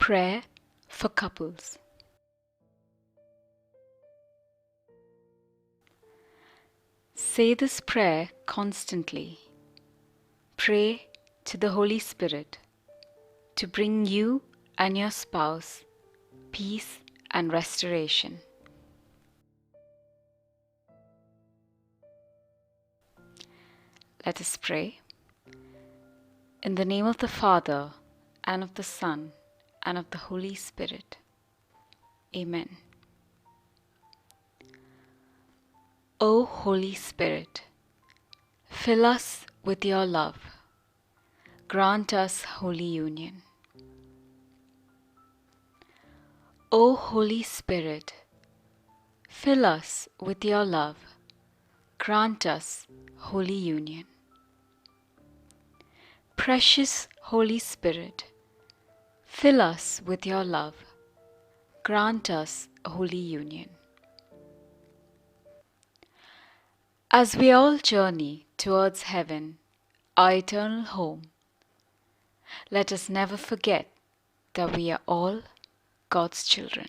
Prayer for couples. Say this prayer constantly. Pray to the Holy Spirit to bring you and your spouse peace and restoration. Let us pray. In the name of the Father, and of the Son, and of the Holy Spirit. Amen. O Holy Spirit, fill us with your love. Grant us holy union. O Holy Spirit, fill us with your love. Grant us holy union. Precious Holy Spirit, fill us with your love. Grant us holy union. As we all journey towards heaven, our eternal home, let us never forget that we are all God's children.